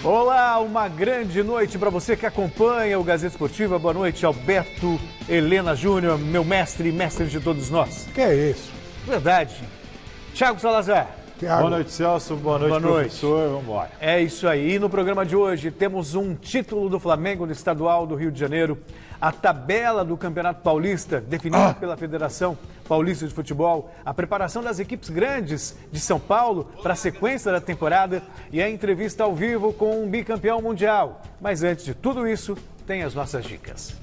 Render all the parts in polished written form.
Olá, uma grande noite para você que acompanha o Gazeta Esportiva. Boa noite, Alberto Helena Júnior, meu mestre de todos nós. Que é isso? Verdade. Thiago Salazar. Thiago. Boa noite, Celso. Boa noite, professor. Vamos embora. É isso aí. E no programa de hoje temos um título do Flamengo no Estadual do Rio de Janeiro, a tabela do Campeonato Paulista, definida pela Federação Paulista de Futebol, a preparação das equipes grandes de São Paulo para a sequência da temporada e a entrevista ao vivo com um bicampeão mundial. Mas antes de tudo isso, tem as nossas dicas.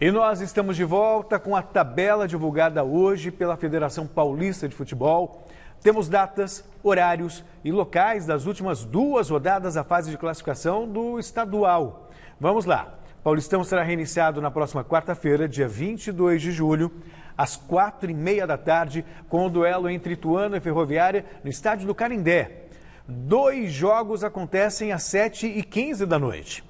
E nós estamos de volta com a tabela divulgada hoje pela Federação Paulista de Futebol. Temos datas, horários e locais das últimas 2 rodadas da fase de classificação do estadual. Vamos lá. Paulistão será reiniciado na próxima quarta-feira, dia 22 de julho, às 4h30 da tarde, com o duelo entre Ituano e Ferroviária no estádio do Canindé. 2 jogos acontecem às 7h15 da noite.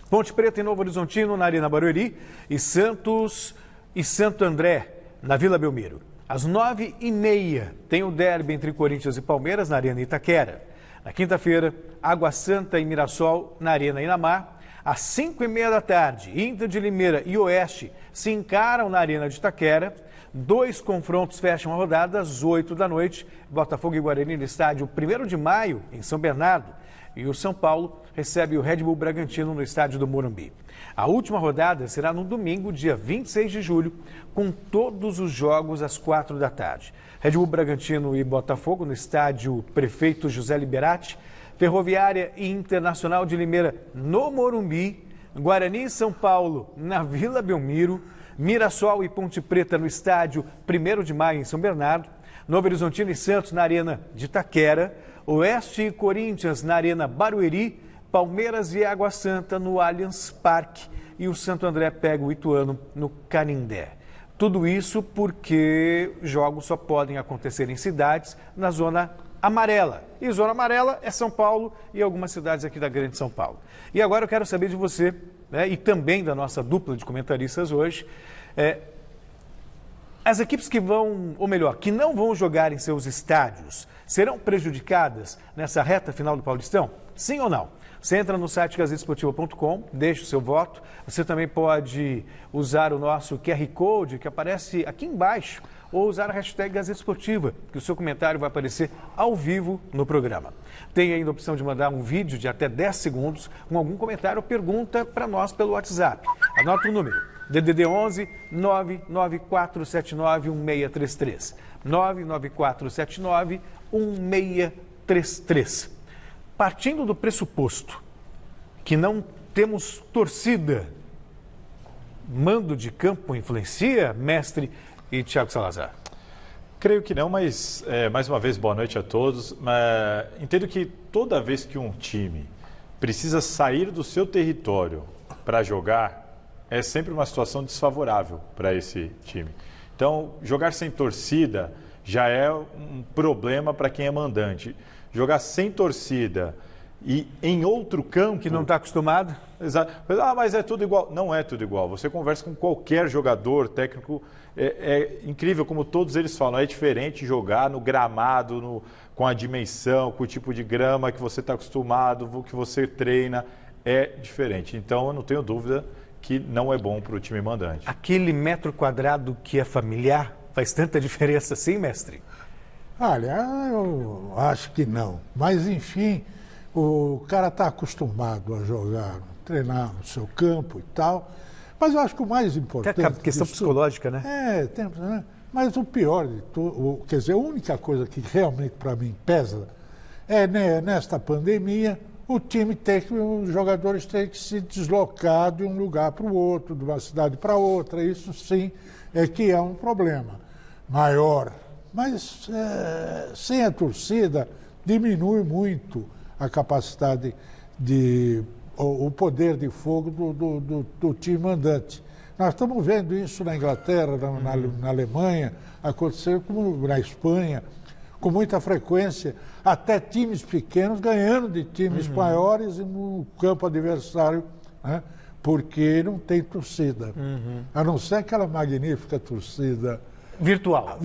Ponte Preta e Novo Horizontino na Arena Barueri e Santos e Santo André na Vila Belmiro. Às 9h30 tem o derby entre Corinthians e Palmeiras na Arena Itaquera. Na quinta-feira, Água Santa e Mirassol na Arena Inamar. Às 5h30 da tarde, Inter de Limeira e Oeste se encaram na Arena de Itaquera. 2 confrontos fecham a rodada às 8 da noite. Botafogo e Guarani no estádio 1º de Maio, em São Bernardo. E o São Paulo recebe o Red Bull Bragantino no estádio do Morumbi. A última rodada será no domingo, dia 26 de julho, com todos os jogos às 4 da tarde. Red Bull Bragantino e Botafogo no estádio Prefeito José Liberati. Ferroviária e Internacional de Limeira no Morumbi. Guarani e São Paulo na Vila Belmiro. Mirassol e Ponte Preta no estádio 1º de Maio, em São Bernardo. Novo Horizontino e Santos na Arena de Itaquera. Oeste e Corinthians na Arena Barueri, Palmeiras e Água Santa no Allianz Parque e o Santo André pega o Ituano no Canindé. Tudo isso porque jogos só podem acontecer em cidades na zona amarela. E zona amarela é São Paulo e algumas cidades aqui da Grande São Paulo. E agora eu quero saber de você, né, e também da nossa dupla de comentaristas hoje, as equipes que vão, ou melhor, que não vão jogar em seus estádios, serão prejudicadas nessa reta final do Paulistão? Sim ou não? Você entra no site gazetesportiva.com, deixa o seu voto. Você também pode usar o nosso QR Code que aparece aqui embaixo ou usar a hashtag Gazeta Esportiva, que o seu comentário vai aparecer ao vivo no programa. Tem ainda a opção de mandar um vídeo de até 10 segundos com algum comentário ou pergunta para nós pelo WhatsApp. Anota o número: DDD 11 99479 1633. 99479 1633. Partindo do pressuposto que não temos torcida, mando de campo influencia, mestre e Thiago Salazar? Creio que não, mas mais uma vez boa noite a todos. Entendo que toda vez que um time precisa sair do seu território para jogar, é sempre uma situação desfavorável para esse time. Então, jogar sem torcida já é um problema para quem é mandante. Jogar sem torcida e em outro campo... Que não está acostumado? Exato. Mas é tudo igual. Não é tudo igual. Você conversa com qualquer jogador, técnico, é incrível como todos eles falam. É diferente jogar no gramado, com a dimensão, com o tipo de grama que você está acostumado, que você treina. É diferente. Então, eu não tenho dúvida que não é bom para o time mandante. Aquele metro quadrado que é familiar faz tanta diferença assim, mestre? Olha, eu acho que não. Mas, enfim, o cara está acostumado a jogar, treinar no seu campo e tal. Mas eu acho que o mais importante... Tem a questão psicológica, né? Né? Mas o pior de tudo, quer dizer, a única coisa que realmente para mim pesa é, né, nesta pandemia, os jogadores têm que se deslocar de um lugar para o outro, de uma cidade para outra. Isso sim é que é um problema maior. Mas sem a torcida diminui muito a capacidade o poder de fogo do time mandante. Nós estamos vendo isso na Inglaterra, na Alemanha, aconteceu como na Espanha, com muita frequência, até times pequenos ganhando de times maiores no campo adversário, né? Porque não tem torcida. A não ser aquela magnífica torcida virtual.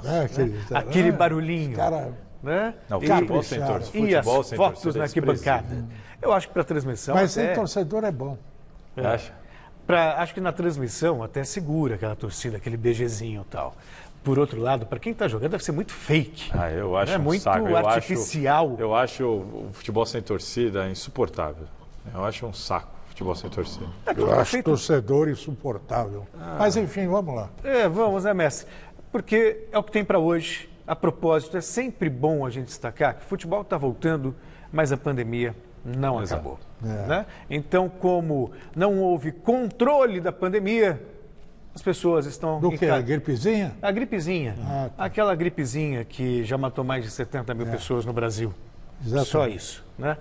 Né? Aquele barulhinho. Cara, né? Não, futebol sem torcida. E as Futebol sem fotos torcida na é arquibancada. Eu acho que para transmissão Mas até... sem torcedor é bom. Acha? Acho que na transmissão até segura aquela torcida, aquele beijezinho e tal. Por outro lado, para quem está jogando, deve ser muito fake. Eu acho muito saco. artificial. Eu acho o futebol sem torcida insuportável. Eu acho um saco o futebol sem torcida. Eu acho torcedor insuportável. Mas enfim, vamos lá. Vamos, né, Messi? Porque é o que tem para hoje. A propósito, é sempre bom a gente destacar que o futebol está voltando, mas a pandemia não acabou. Né? Então, como não houve controle da pandemia, as pessoas estão... Do que? A gripezinha? A gripezinha. Tá. Aquela gripezinha que já matou mais de 70 mil pessoas no Brasil. Exatamente. Só isso. Né?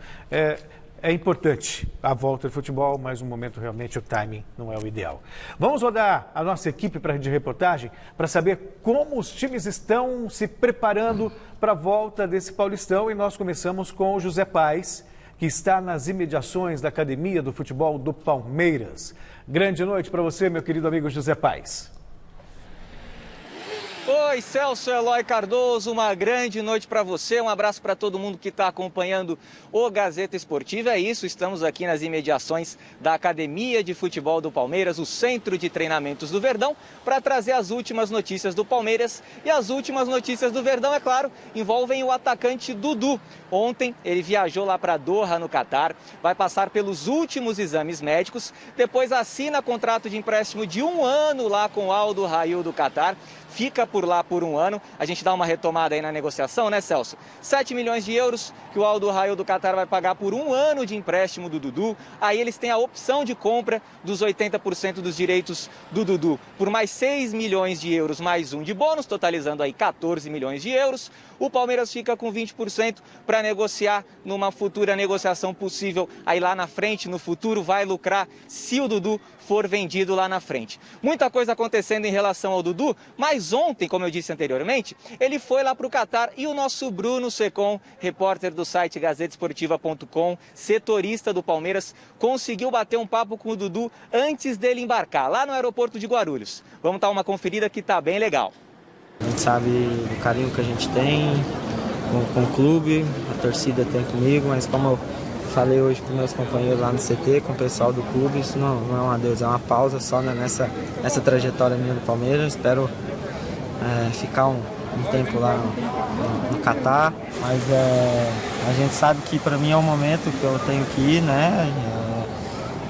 É importante a volta do futebol, mas no momento realmente o timing não é o ideal. Vamos rodar a nossa equipe de reportagem para saber como os times estão se preparando para a volta desse Paulistão. E nós começamos com o José Paes, que está nas imediações da Academia do Futebol do Palmeiras. Grande noite para você, meu querido amigo José Paes. Oi, Celso Eloy Cardoso, uma grande noite para você, um abraço para todo mundo que está acompanhando o Gazeta Esportiva. É isso, estamos aqui nas imediações da Academia de Futebol do Palmeiras, o centro de treinamentos do Verdão, para trazer as últimas notícias do Palmeiras. E as últimas notícias do Verdão, é claro, envolvem o atacante Dudu. Ontem ele viajou lá para Doha, no Catar, vai passar pelos últimos exames médicos, depois assina contrato de empréstimo de 1 ano lá com o Al Rayyan do Catar. Fica por lá por 1 ano. A gente dá uma retomada aí na negociação, né, Celso? 7 milhões de euros que o Al Rayyan do Catar vai pagar por 1 ano de empréstimo do Dudu. Aí eles têm a opção de compra dos 80% dos direitos do Dudu por mais 6 milhões de euros, mais 1 de bônus, totalizando aí 14 milhões de euros. O Palmeiras fica com 20% para negociar numa futura negociação possível. Aí lá na frente, no futuro, vai lucrar se o Dudu for vendido lá na frente. Muita coisa acontecendo em relação ao Dudu, mas ontem, como eu disse anteriormente, ele foi lá para o Catar e o nosso Bruno Secom, repórter do site gazetesportiva.com, setorista do Palmeiras, conseguiu bater um papo com o Dudu antes dele embarcar, lá no aeroporto de Guarulhos. Vamos dar uma conferida que tá bem legal. A gente sabe do carinho que a gente tem com o clube, a torcida tem comigo, mas como eu falei hoje com meus companheiros lá no CT, com o pessoal do clube, isso não é um adeus, é uma pausa só nessa trajetória minha do Palmeiras. Espero ficar um tempo lá no Catar, mas a gente sabe que para mim é um momento que eu tenho que ir, né?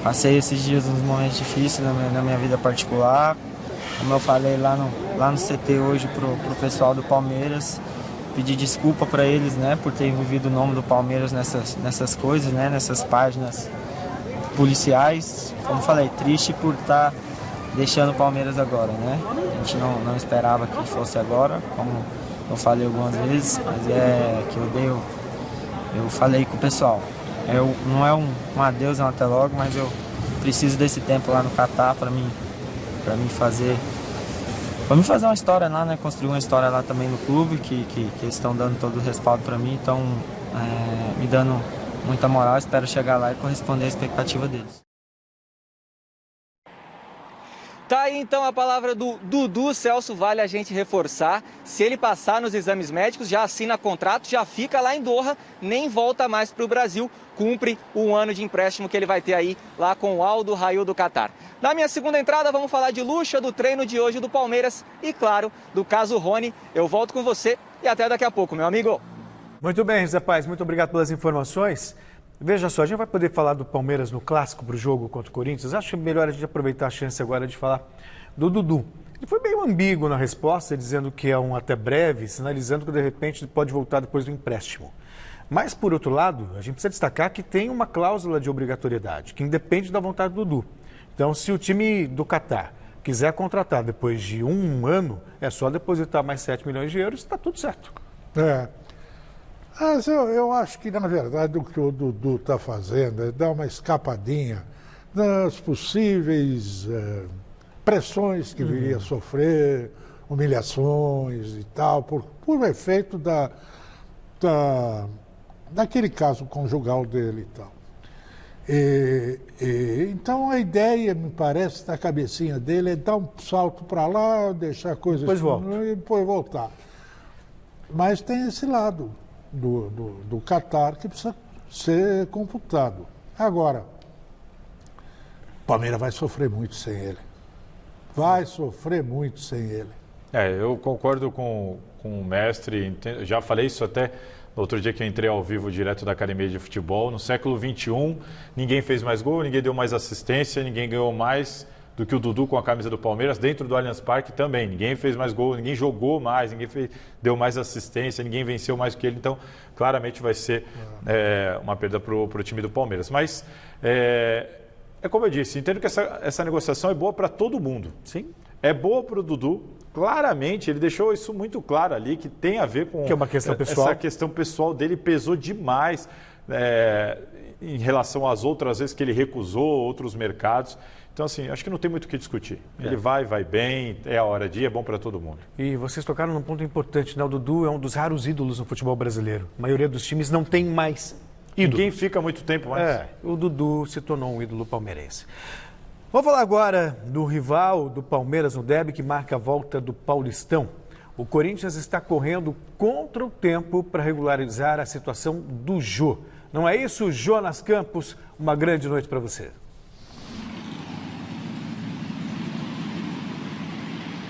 Passei esses dias uns momentos difíceis na minha vida particular. Como eu falei lá no CT hoje pro pessoal do Palmeiras, pedir desculpa para eles, né, por ter envolvido o nome do Palmeiras nessas coisas, né, nessas páginas policiais. Como falei, triste por estar deixando o Palmeiras agora, né? A gente não esperava que fosse agora, como eu falei algumas vezes, mas que eu falei com o pessoal. Não é um adeus, é um até logo, mas eu preciso desse tempo lá no Catar para mim fazer uma história lá, né? Construir uma história lá também no clube, que eles estão dando todo o respaldo para mim, estão me dando muita moral. Espero chegar lá e corresponder à expectativa deles. Tá aí então a palavra do Dudu. Celso, vale a gente reforçar, se ele passar nos exames médicos, já assina contrato, já fica lá em Doha, nem volta mais para o Brasil, cumpre 1 ano de empréstimo que ele vai ter aí lá com o Al Rayyan do Catar. Na minha segunda entrada vamos falar de luxa, do treino de hoje do Palmeiras e, claro, do caso Rony. Eu volto com você e até daqui a pouco, meu amigo. Muito bem, José Paes, muito obrigado pelas informações. Veja só, a gente vai poder falar do Palmeiras no clássico para o jogo contra o Corinthians. Acho melhor a gente aproveitar a chance agora de falar do Dudu. Ele foi meio ambíguo na resposta, dizendo que é um até breve, sinalizando que de repente ele pode voltar depois do empréstimo. Mas, por outro lado, a gente precisa destacar que tem uma cláusula de obrigatoriedade, que independe da vontade do Dudu. Então, se o time do Catar quiser contratar depois de 1 ano, é só depositar mais 7 milhões de euros, está tudo certo. Mas eu acho que, na verdade, o que o Dudu está fazendo é dar uma escapadinha das possíveis pressões que viria a sofrer, humilhações e tal, por efeito daquele caso conjugal dele e tal. Então a ideia, me parece, da cabecinha dele é dar um salto para lá, deixar a coisa... Depois volta. E depois voltar. Mas tem esse lado do Qatar que precisa ser computado. Agora, o Palmeiras vai sofrer muito sem ele. Vai sofrer muito sem ele. Eu concordo com o mestre, já falei isso até outro dia que eu entrei ao vivo direto da Academia de Futebol. No século XXI, ninguém fez mais gol, ninguém deu mais assistência, ninguém ganhou mais do que o Dudu com a camisa do Palmeiras, dentro do Allianz Parque também. Ninguém fez mais gol, ninguém jogou mais, deu mais assistência, ninguém venceu mais do que ele. Então, claramente vai ser uma perda para o time do Palmeiras. Mas, é como eu disse, entendo que essa negociação é boa para todo mundo. Sim. É boa para o Dudu. Claramente, ele deixou isso muito claro ali, que tem a ver com... Que é uma questão pessoal. Essa questão pessoal dele pesou demais em relação às outras vezes que ele recusou outros mercados. Então, assim, acho que não tem muito o que discutir. Ele vai bem, é a hora de ir, é bom para todo mundo. E vocês tocaram num ponto importante, né? O Dudu é um dos raros ídolos no futebol brasileiro. A maioria dos times não tem mais ídolo. Ninguém fica muito tempo mais. O Dudu se tornou um ídolo palmeirense. Vamos falar agora do rival do Palmeiras no derby que marca a volta do Paulistão. O Corinthians está correndo contra o tempo para regularizar a situação do Jô. Não é isso, Jonas Campos? Uma grande noite para você.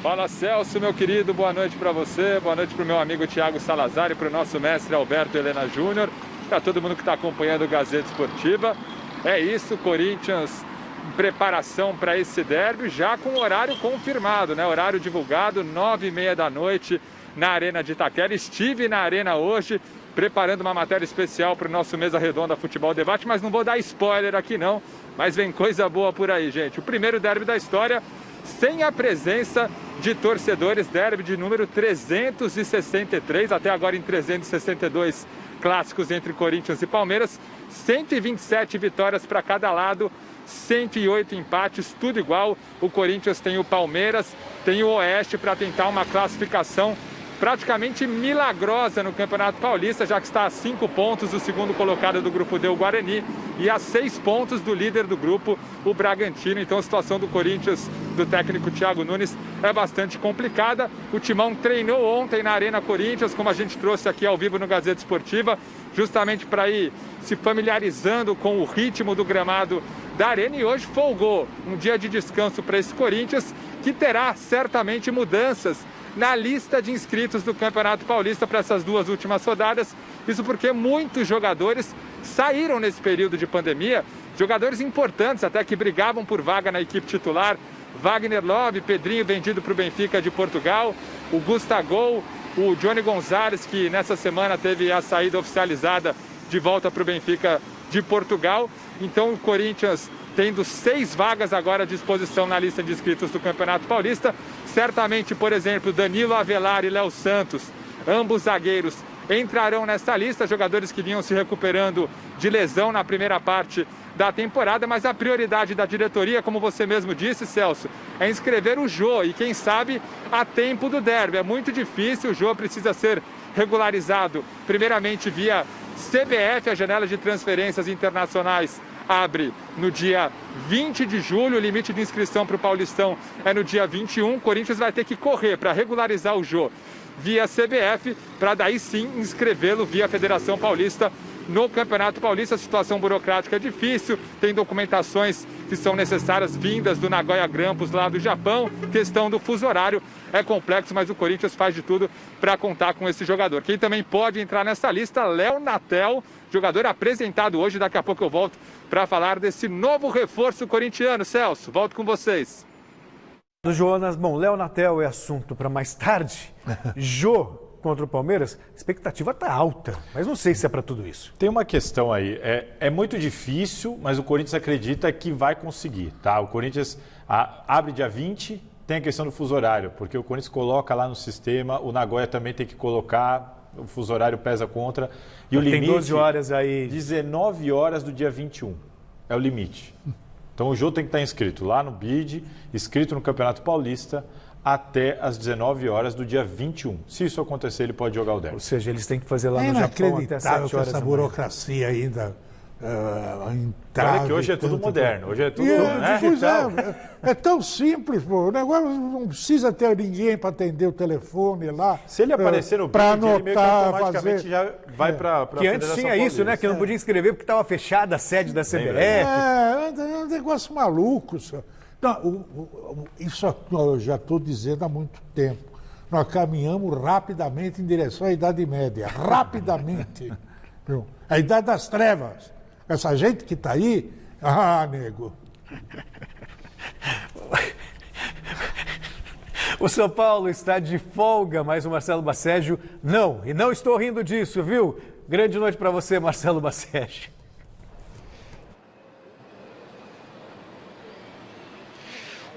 Fala, Celso, meu querido, boa noite para você, boa noite para o meu amigo Thiago Salazar e para o nosso mestre Alberto Helena Júnior, para todo mundo que está acompanhando o Gazeta Esportiva. É isso, Corinthians em preparação para esse derby, já com horário confirmado, né? Horário divulgado, 9h30 da noite na Arena de Itaquera. Estive na Arena hoje, preparando uma matéria especial para o nosso Mesa Redonda Futebol Debate, mas não vou dar spoiler aqui não, mas vem coisa boa por aí, gente. O primeiro derby da história, sem a presença de torcedores, derby de número 363, até agora em 362 clássicos entre Corinthians e Palmeiras, 127 vitórias para cada lado, 108 empates, tudo igual. O Corinthians tem o Palmeiras, tem o Oeste para tentar uma classificação praticamente milagrosa no Campeonato Paulista, já que está a 5 pontos do segundo colocado do Grupo D, o Guarani, e a 6 pontos do líder do grupo, o Bragantino. Então a situação do Corinthians, do técnico Thiago Nunes, é bastante complicada. O Timão treinou ontem na Arena Corinthians, como a gente trouxe aqui ao vivo no Gazeta Esportiva, justamente para ir se familiarizando com o ritmo do gramado da Arena, e hoje folgou, um dia de descanso para esse Corinthians, que terá certamente mudanças na lista de inscritos do Campeonato Paulista para essas duas últimas rodadas. Isso porque muitos jogadores saíram nesse período de pandemia, jogadores importantes até que brigavam por vaga na equipe titular. Wagner Love, Pedrinho vendido para o Benfica de Portugal, o Gustavo, o Johnny Gonzalez, que nessa semana teve a saída oficializada de volta para o Benfica de Portugal. Então o Corinthians tendo 6 vagas agora à disposição na lista de inscritos do Campeonato Paulista. Certamente, por exemplo, Danilo Avelar e Léo Santos, ambos zagueiros, entrarão nessa lista, jogadores que vinham se recuperando de lesão na primeira parte da temporada, mas a prioridade da diretoria, como você mesmo disse, Celso, é inscrever o Jô, e quem sabe a tempo do derby. É muito difícil, o Jô precisa ser regularizado primeiramente via CBF, a janela de transferências internacionais abre no dia 20 de julho, o limite de inscrição para o Paulistão é no dia 21. O Corinthians vai ter que correr para regularizar o Jô via CBF, para daí sim inscrevê-lo via Federação Paulista no Campeonato Paulista. A situação burocrática é difícil, tem documentações que são necessárias vindas do Nagoya Grampus lá do Japão, questão do fuso horário é complexo, mas o Corinthians faz de tudo para contar com esse jogador. Quem também pode entrar nessa lista, Léo Natel, jogador apresentado hoje. Daqui a pouco eu volto para falar desse novo reforço corintiano. Celso, volto com vocês. Do Jonas, bom, Léo Natel é assunto para mais tarde. Jô contra o Palmeiras, a expectativa está alta, mas não sei se é para tudo isso. Tem uma questão aí, é muito difícil, mas o Corinthians acredita que vai conseguir, tá? O Corinthians abre dia 20, tem a questão do fuso horário, porque o Corinthians coloca lá no sistema, o Nagoya também tem que colocar, o fuso horário pesa contra, e o limite... Tem 12 horas aí... 19 horas do dia 21, é o limite. Então o Jô tem que estar inscrito lá no BID, inscrito no Campeonato Paulista, até às 19 horas do dia 21. Se isso acontecer, ele pode jogar o derby. Ou seja, eles têm que fazer lá no Japão até 7 horas. Essa burocracia ainda Olha que hoje é tudo moderno, hoje é tudo, né? Pois é tão simples, pô. O negócio não precisa ter ninguém para atender o telefone lá. Se ele aparecer no para vídeo, ele meio que anotar, automaticamente já vai para Que antes tinha isso, né? Que não podia escrever porque estava fechada a sede da CBF. É um negócio maluco. Não, isso eu já estou dizendo há muito tempo. Nós caminhamos rapidamente em direção à Idade Média. Rapidamente. Viu? A Idade das Trevas. Essa gente que está aí, nego. O São Paulo está de folga, mas o Marcelo Baceggio não. E não estou rindo disso, viu? Grande noite para você, Marcelo Baceggio.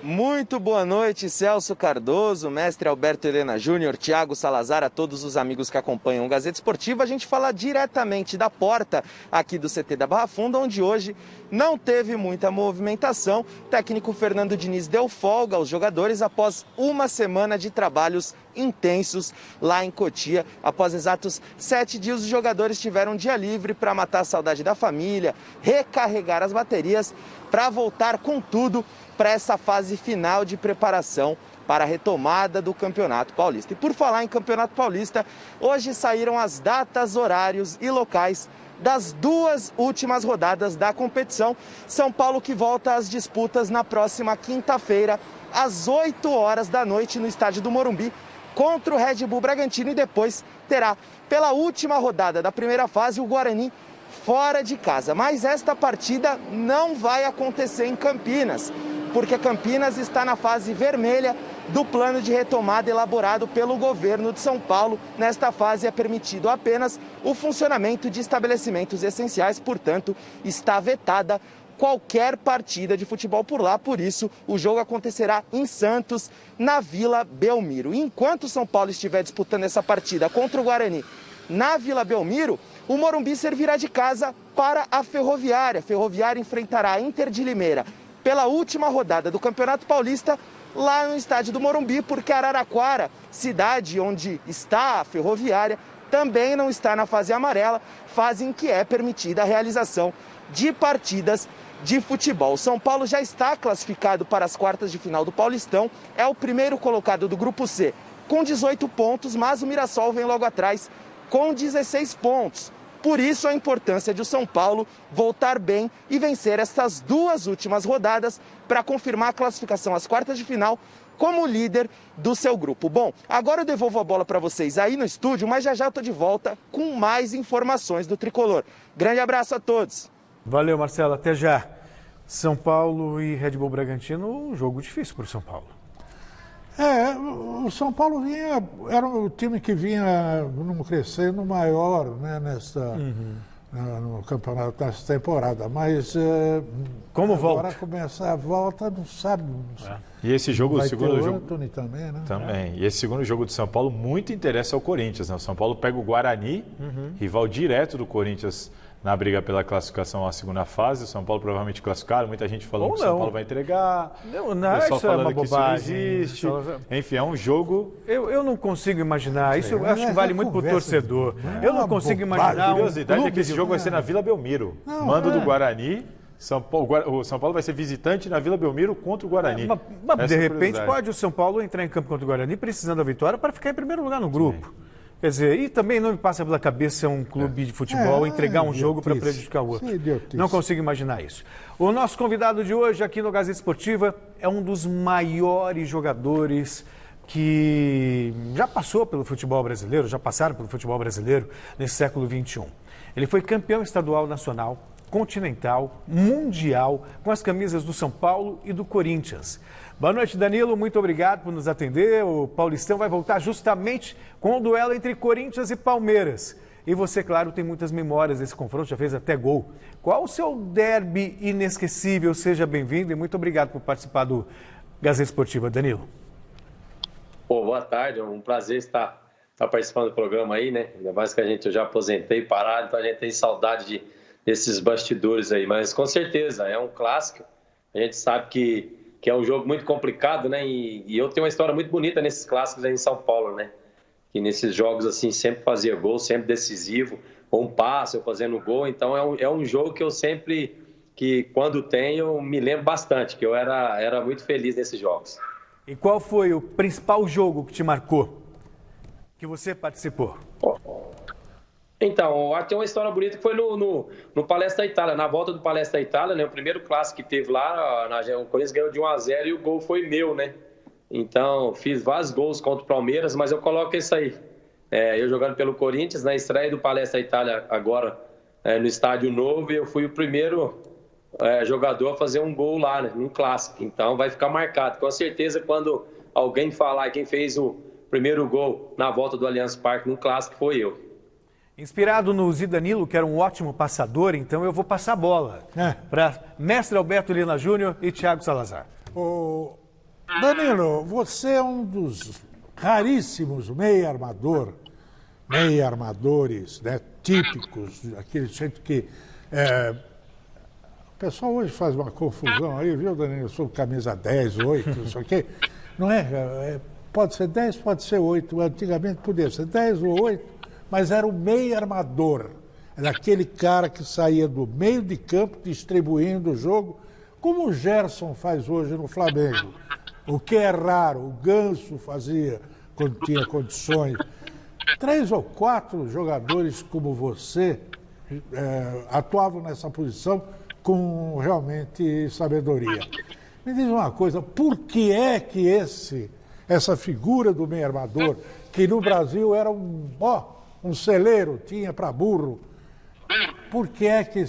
Muito boa noite, Celso Cardoso, mestre Alberto Helena Júnior, Thiago Salazar, a todos os amigos que acompanham o Gazeta Esportiva. A gente fala diretamente da porta aqui do CT da Barra Funda, onde hoje não teve muita movimentação. O técnico Fernando Diniz deu folga aos jogadores após uma semana de trabalhos intensos lá em Cotia. Após exatos 7 dias, os jogadores tiveram um dia livre para matar a saudade da família, recarregar as baterias para voltar com tudo para essa fase final de preparação para a retomada do Campeonato Paulista. E por falar em Campeonato Paulista, hoje saíram as datas, horários e locais das 2 últimas rodadas da competição. São Paulo que volta às disputas na próxima quinta-feira, às 8 horas da noite, no estádio do Morumbi, contra o Red Bull Bragantino, e depois terá, pela última rodada da primeira fase, o Guarani fora de casa. Mas esta partida não vai acontecer em Campinas, porque Campinas está na fase vermelha do plano de retomada elaborado pelo governo de São Paulo. Nesta fase é permitido apenas o funcionamento de estabelecimentos essenciais, portanto, está vetada qualquer partida de futebol por lá. Por isso, o jogo acontecerá em Santos, na Vila Belmiro. Enquanto o São Paulo estiver disputando essa partida contra o Guarani na Vila Belmiro, o Morumbi servirá de casa para a Ferroviária. A Ferroviária enfrentará a Inter de Limeira pela última rodada do Campeonato Paulista lá no estádio do Morumbi, porque Araraquara, cidade onde está a Ferroviária, também não está na fase amarela, fase em que é permitida a realização de partidas de futebol. São Paulo já está classificado para as quartas de final do Paulistão, é o primeiro colocado do Grupo C com 18 pontos, mas o Mirassol vem logo atrás com 16 pontos. Por isso a importância de o São Paulo voltar bem e vencer essas 2 últimas rodadas para confirmar a classificação às quartas de final como líder do seu grupo. Bom, agora eu devolvo a bola para vocês aí no estúdio, mas já eu estou de volta com mais informações do Tricolor. Grande abraço a todos. Valeu, Marcelo. Até já. São Paulo e Red Bull Bragantino, um jogo difícil para o São Paulo. O São Paulo era o time que vinha num crescendo maior, né, no campeonato, nessa temporada. Mas como agora volta? Começa a volta, não sabe. E esse jogo, vai o segundo ter o jogo Antony também, né? Também. E esse segundo jogo do São Paulo muito interessa ao Corinthians, né? O São Paulo pega o Guarani, rival direto do Corinthians na briga pela classificação à segunda fase. O São Paulo provavelmente classificado, muita gente falando que o São Paulo vai entregar. Não, pessoal isso falando é uma que bobagem. isso não existe. Enfim, é um jogo... Eu não consigo imaginar, isso eu acho que vale muito para o torcedor. É Eu não consigo imaginar. A curiosidade é que esse jogo vai ser na Vila Belmiro. Mando do Guarani. O São Paulo vai ser visitante na Vila Belmiro contra o Guarani. Mas de repente pode o São Paulo entrar em campo contra o Guarani precisando da vitória para ficar em primeiro lugar no grupo. Sim. Quer dizer, e também não me passa pela cabeça um clube de futebol entregar um jogo para prejudicar o outro. Não consigo imaginar isso. O nosso convidado de hoje aqui no Gazeta Esportiva é um dos maiores jogadores que já passou pelo futebol brasileiro, já passaram pelo futebol brasileiro nesse século XXI. Ele foi campeão estadual, nacional, continental, mundial, com as camisas do São Paulo e do Corinthians. Boa noite, Danilo. Muito obrigado por nos atender. O Paulistão vai voltar justamente com o duelo entre Corinthians e Palmeiras. E você, claro, tem muitas memórias desse confronto, já fez até gol. Qual o seu derby inesquecível? Seja bem-vindo e muito obrigado por participar do Gazeta Esportiva, Danilo. Boa tarde, é um prazer estar participando do programa aí, né? Ainda mais que eu já aposentei, parado, então a gente tem saudade desses bastidores aí. Mas com certeza, é um clássico. A gente sabe que é um jogo muito complicado, né? E eu tenho uma história muito bonita nesses clássicos aí em São Paulo, né? que nesses jogos assim sempre fazia gol, sempre decisivo, ou um passe, ou fazendo gol. Então é um jogo que eu sempre, que quando tenho, eu me lembro bastante, que eu era muito feliz nesses jogos. E qual foi o principal jogo que te marcou, que você participou? Então, tem uma história bonita que foi no Palestra Itália, na volta do Palestra Itália, né? O primeiro clássico que teve lá, o Corinthians ganhou de 1-0 e o gol foi meu, né? Então, fiz vários gols contra o Palmeiras, mas eu coloco isso aí. Eu jogando pelo Corinthians, na estreia do Palestra Itália agora, no Estádio Novo, eu fui o primeiro jogador a fazer um gol lá, né? Num clássico. Então, vai ficar marcado. Com certeza, quando alguém falar quem fez o primeiro gol na volta do Allianz Parque num clássico, foi eu. Inspirado no Zidanilo, que era um ótimo passador, então eu vou passar a bola para mestre Alberto Helena Júnior e Thiago Salazar. Danilo, você é um dos raríssimos meia-armadores, né, típicos, aquele jeito que... o pessoal hoje faz uma confusão aí, viu, Danilo? Eu sou camisa 10, 8, não sei o quê. Não pode ser 10, pode ser 8. Antigamente podia ser 10 ou 8. Mas era o meio armador, era aquele cara que saía do meio de campo distribuindo o jogo, como o Gerson faz hoje no Flamengo. O que é raro, o Ganso fazia quando tinha condições. 3 ou 4 jogadores como você atuavam nessa posição com realmente sabedoria. Me diz uma coisa, por que é que essa figura do meio armador, que no Brasil era um celeiro, tinha para burro. Por que é que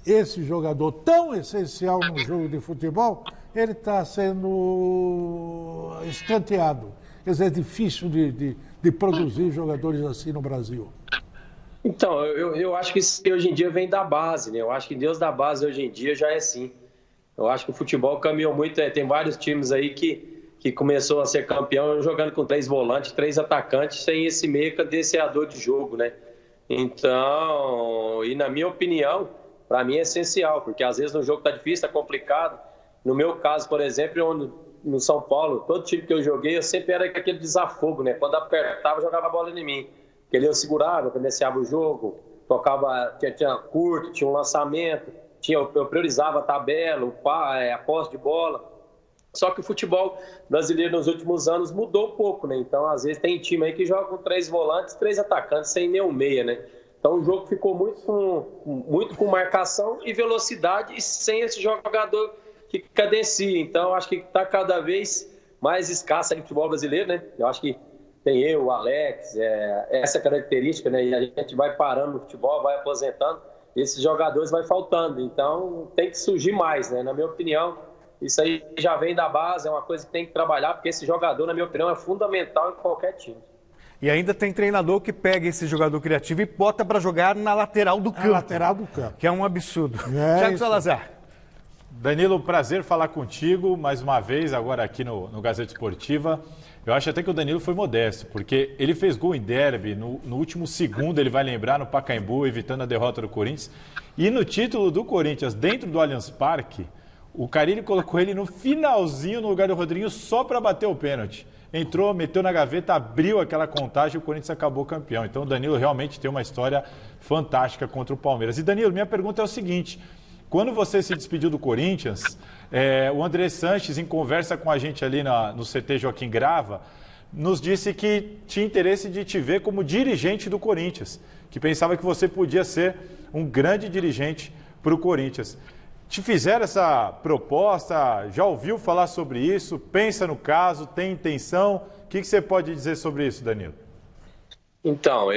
esse jogador tão essencial no jogo de futebol, ele está sendo escanteado? Quer dizer, é difícil de produzir jogadores assim no Brasil. Então, eu acho que isso hoje em dia vem da base, né? Eu acho que Deus da base hoje em dia já é assim. Eu acho que o futebol caminhou muito, tem vários times aí que começou a ser campeão jogando com 3 volantes, 3 atacantes, sem esse meio cadenciador de jogo, né? Então, e na minha opinião, para mim é essencial, porque às vezes no jogo tá difícil, tá complicado. No meu caso, por exemplo, no São Paulo, todo time que eu joguei, eu sempre era aquele desafogo, né? Quando apertava, jogava a bola em mim. Porque ele eu segurava, cadenciava o jogo, tocava, tinha curto, tinha um lançamento, eu priorizava a tabela, a posse de bola. Só que o futebol brasileiro nos últimos anos mudou um pouco, né? Então, às vezes, tem time aí que joga com 3 volantes, 3 atacantes, sem nenhum meia, né? Então, o jogo ficou muito com marcação e velocidade e sem esse jogador que cadencia. Então, acho que está cada vez mais escassa no futebol brasileiro, né? Eu acho que tem o Alex, essa característica, né? E a gente vai parando no futebol, vai aposentando, esses jogadores vai faltando. Então, tem que surgir mais, né? Na minha opinião, isso aí já vem da base, é uma coisa que tem que trabalhar, porque esse jogador, na minha opinião, é fundamental em qualquer time. E ainda tem treinador que pega esse jogador criativo e bota para jogar na lateral do campo. Lateral do campo. Que é um absurdo. Thiago Salazar. Danilo, prazer falar contigo mais uma vez, agora aqui no Gazeta Esportiva. Eu acho até que o Danilo foi modesto, porque ele fez gol em derby, no último segundo ele vai lembrar, no Pacaembu, evitando a derrota do Corinthians. E no título do Corinthians, dentro do Allianz Parque, o Carille colocou ele no finalzinho no lugar do Rodriguinho só para bater o pênalti. Entrou, meteu na gaveta, abriu aquela contagem e o Corinthians acabou campeão. Então o Danilo realmente tem uma história fantástica contra o Palmeiras. E Danilo, minha pergunta é o seguinte, quando você se despediu do Corinthians, o André Sanches, em conversa com a gente ali no CT Joaquim Grava, nos disse que tinha interesse de te ver como dirigente do Corinthians, que pensava que você podia ser um grande dirigente para o Corinthians. Te fizeram essa proposta? Já ouviu falar sobre isso? Pensa no caso? Tem intenção? O que você pode dizer sobre isso, Danilo? Então,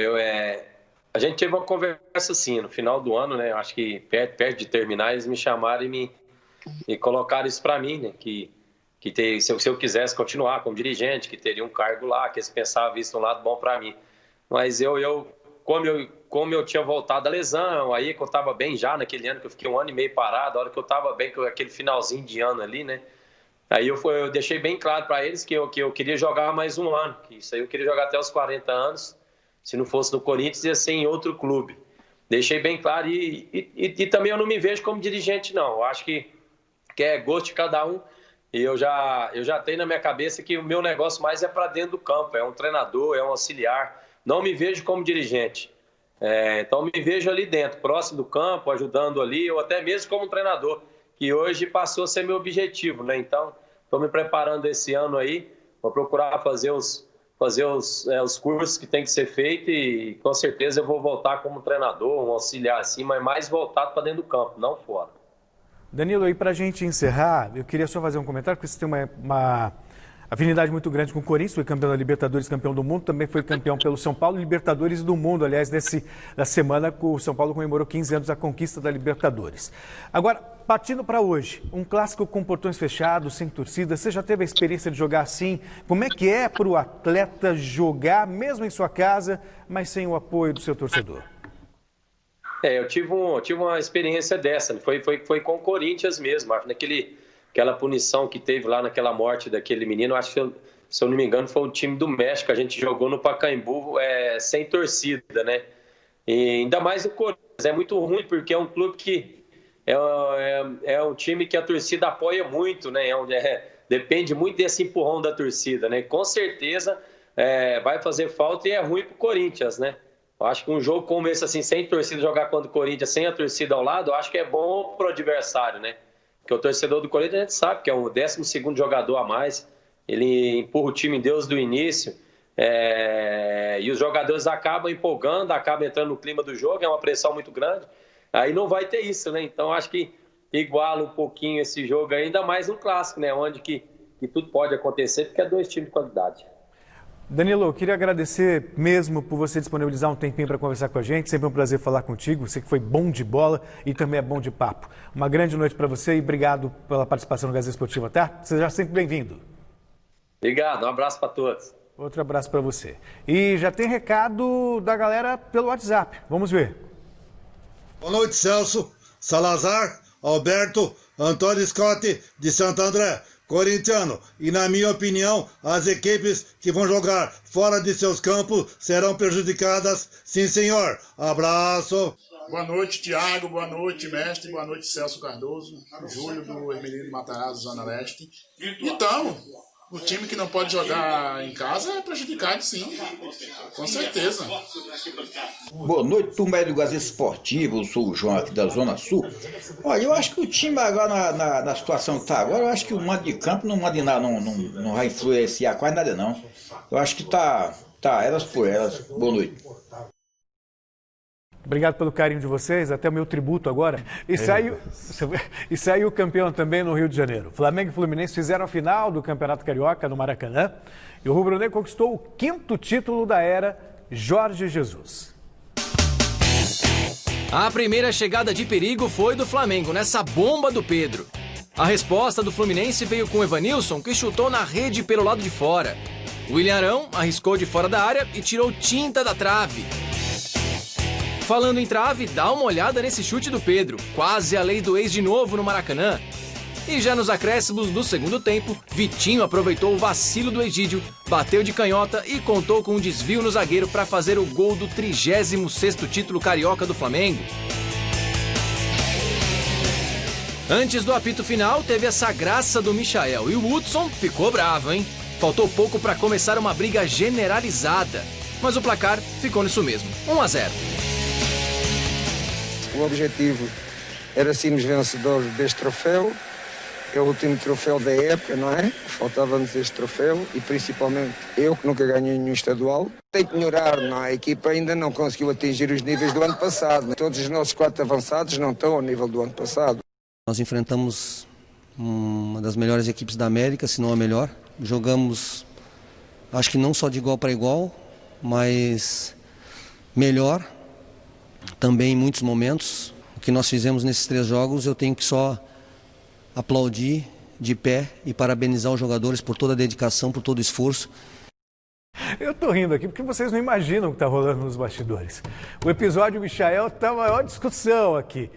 a gente teve uma conversa assim, no final do ano, né? Acho que perto de terminar, eles me chamaram e colocaram isso para mim, né? Se eu quisesse continuar como dirigente, que teria um cargo lá, que eles pensavam isso um lado bom para mim. Mas como eu tinha voltado da lesão, aí que eu estava bem já naquele ano, que eu fiquei 1 ano e meio parado, a hora que eu estava bem, aquele finalzinho de ano ali, né? Aí eu deixei bem claro para eles que eu queria jogar mais 1 ano, que isso aí eu queria jogar até os 40 anos, se não fosse no Corinthians, ia ser em outro clube. Deixei bem claro e também eu não me vejo como dirigente, não. Eu acho que é gosto de cada um. E eu já tenho na minha cabeça que o meu negócio mais é para dentro do campo, é um treinador, é um auxiliar. Não me vejo como dirigente. Então me vejo ali dentro, próximo do campo, ajudando ali, ou até mesmo como treinador, que hoje passou a ser meu objetivo, né? Então, estou me preparando esse ano aí, vou procurar fazer os cursos que tem que ser feitos e com certeza eu vou voltar como treinador, um auxiliar assim, mas mais voltado para dentro do campo, não fora. Danilo, aí para a gente encerrar, eu queria só fazer um comentário, porque você tem uma afinidade muito grande com o Corinthians, foi campeão da Libertadores, campeão do mundo, também foi campeão pelo São Paulo, Libertadores do mundo, aliás, da semana o São Paulo comemorou 15 anos da conquista da Libertadores. Agora, partindo para hoje, um clássico com portões fechados, sem torcida, você já teve a experiência de jogar assim? Como é que é para o atleta jogar, mesmo em sua casa, mas sem o apoio do seu torcedor? Eu tive uma experiência dessa, foi com o Corinthians mesmo, acho, aquela punição que teve lá naquela morte daquele menino, acho que, se eu não me engano, foi o time do México, a gente jogou no Pacaembu sem torcida, né? E ainda mais o Corinthians, é muito ruim, porque é um clube que é um time que a torcida apoia muito, né? Depende muito desse empurrão da torcida, né? Com certeza vai fazer falta e é ruim pro Corinthians, né? Eu acho que um jogo como esse, assim, sem torcida, jogar contra o Corinthians, sem a torcida ao lado, eu acho que é bom pro adversário, né? Porque o torcedor do Corinthians, a gente sabe que é o 12º jogador a mais, ele empurra o time desde o início, e os jogadores acabam empolgando, acabam entrando no clima do jogo, é uma pressão muito grande, aí não vai ter isso, né? Então acho que iguala um pouquinho esse jogo, ainda mais um clássico, né? Onde que tudo pode acontecer, porque é 2 times de qualidade. Danilo, eu queria agradecer mesmo por você disponibilizar um tempinho para conversar com a gente. Sempre um prazer falar contigo. Você que foi bom de bola e também é bom de papo. Uma grande noite para você e obrigado pela participação no Gazeta Esportiva, tá? Seja sempre bem-vindo. Obrigado, um abraço para todos. Outro abraço para você. E já tem recado da galera pelo WhatsApp. Vamos ver. Boa noite, Celso, Salazar, Alberto, Antônio Scott de Santo André. Corintiano, e na minha opinião, as equipes que vão jogar fora de seus campos serão prejudicadas, sim senhor. Abraço. Boa noite, Thiago, boa noite, mestre, boa noite, Celso Cardoso, Júlio do Hermelino Matarazzo, Zona Leste. Então, o time que não pode jogar em casa é prejudicado, sim, com certeza. Boa noite, turma do Gazeta Esportivo, eu sou o João aqui da Zona Sul. Olha, eu acho que o time agora, na situação que está agora, eu acho que o mando de campo não manda nada, não vai influenciar quase nada não. Eu acho que tá elas por elas. Boa noite. Obrigado pelo carinho de vocês, até o meu tributo agora. E saiu o campeão também no Rio de Janeiro. Flamengo e Fluminense fizeram a final do Campeonato Carioca no Maracanã e o rubro-negro conquistou o 5º título da era Jorge Jesus. A primeira chegada de perigo foi do Flamengo nessa bomba do Pedro. A resposta do Fluminense veio com o Evanilson, que chutou na rede pelo lado de fora. O William Arão arriscou de fora da área e tirou tinta da trave. Falando em trave, dá uma olhada nesse chute do Pedro, quase a lei do ex de novo no Maracanã. E já nos acréscimos do segundo tempo, Vitinho aproveitou o vacilo do Egídio, bateu de canhota e contou com um desvio no zagueiro para fazer o gol do 36º título carioca do Flamengo. Antes do apito final, teve essa graça do Michael e o Hudson ficou bravo, hein? Faltou pouco para começar uma briga generalizada, mas o placar ficou nisso mesmo, 1-0. O objetivo era sermos vencedores deste troféu, que é o último troféu da época, não é? Faltava-nos este troféu e principalmente eu, que nunca ganhei nenhum estadual. Tem que melhorar, não é? A equipa ainda não conseguiu atingir os níveis do ano passado. Todos os nossos 4 avançados não estão ao nível do ano passado. Nós enfrentamos uma das melhores equipes da América, se não a melhor. Jogamos, acho que não só de igual para igual, mas melhor. Também em muitos momentos, o que nós fizemos nesses 3 jogos, eu tenho que só aplaudir de pé e parabenizar os jogadores por toda a dedicação, por todo o esforço. Eu tô rindo aqui porque vocês não imaginam o que tá rolando nos bastidores. O episódio Michael tá a maior discussão aqui.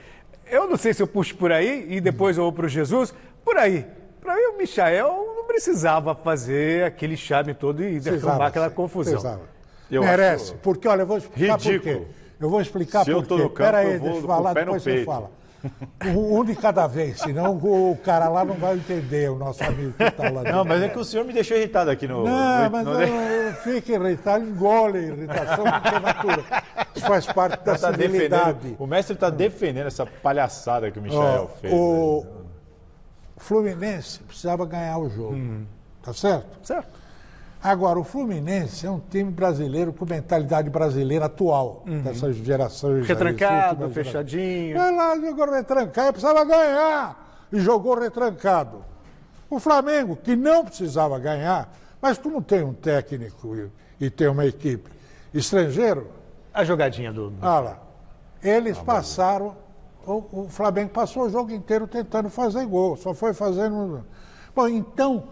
Eu não sei se eu puxo por aí e depois eu vou pro Jesus, por aí. Para mim o Michael não precisava fazer aquele charme todo e derrubar aquela confusão. Merece, porque olha, eu vou explicar por quê. Eu vou explicar por quê. Espera aí, deixa eu falar, depois você fala. Um de cada vez, senão o cara lá não vai entender, o nosso amigo que está lá dentro. Não, mas é que o senhor me deixou irritado aqui no... Não, mas eu fico irritado, engole a irritação, porque é natural. Isso faz parte da civilidade. O mestre está defendendo essa palhaçada que o Michael fez. O Fluminense precisava ganhar o jogo, tá certo? Certo. Agora, o Fluminense é um time brasileiro com mentalidade brasileira atual, dessas gerações. Retrancado, fechadinho. Vai lá, jogou retrancado, precisava ganhar. E jogou retrancado. O Flamengo, que não precisava ganhar, mas como tem um técnico e tem uma equipe estrangeiro... A jogadinha do... Ah lá. Eles passaram... O Flamengo passou o jogo inteiro tentando fazer gol, só foi fazendo... Bom, então,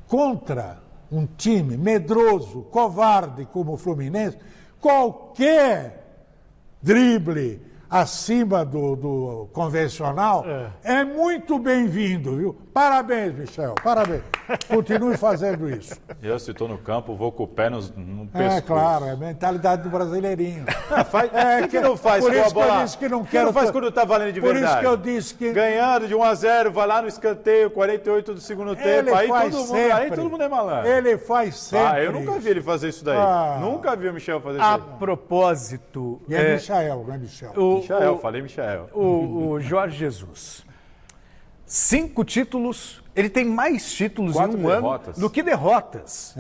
contra um time medroso, covarde como o Fluminense, qualquer drible acima do convencional é muito bem-vindo, viu? Parabéns, Michel, parabéns. Continue fazendo isso. Eu, se estou no campo, vou com o pé no pescoço. É claro, é a mentalidade do brasileirinho. Por que não faz por com a isso que eu bola? disse que não Por que quero... não faz quando está valendo de verdade? Por isso que eu disse que... Ganhando de 1-0, vai lá no escanteio, 48 do segundo tempo, aí todo mundo é malandro. Ele faz sempre eu nunca vi ele fazer isso daí. Nunca vi o Michel fazer isso A daí. propósito... E é Michael, não é Michel. Falei Michael. O Jorge Jesus. 5 títulos, ele tem mais títulos 4 em um derrotas. ano do que derrotas.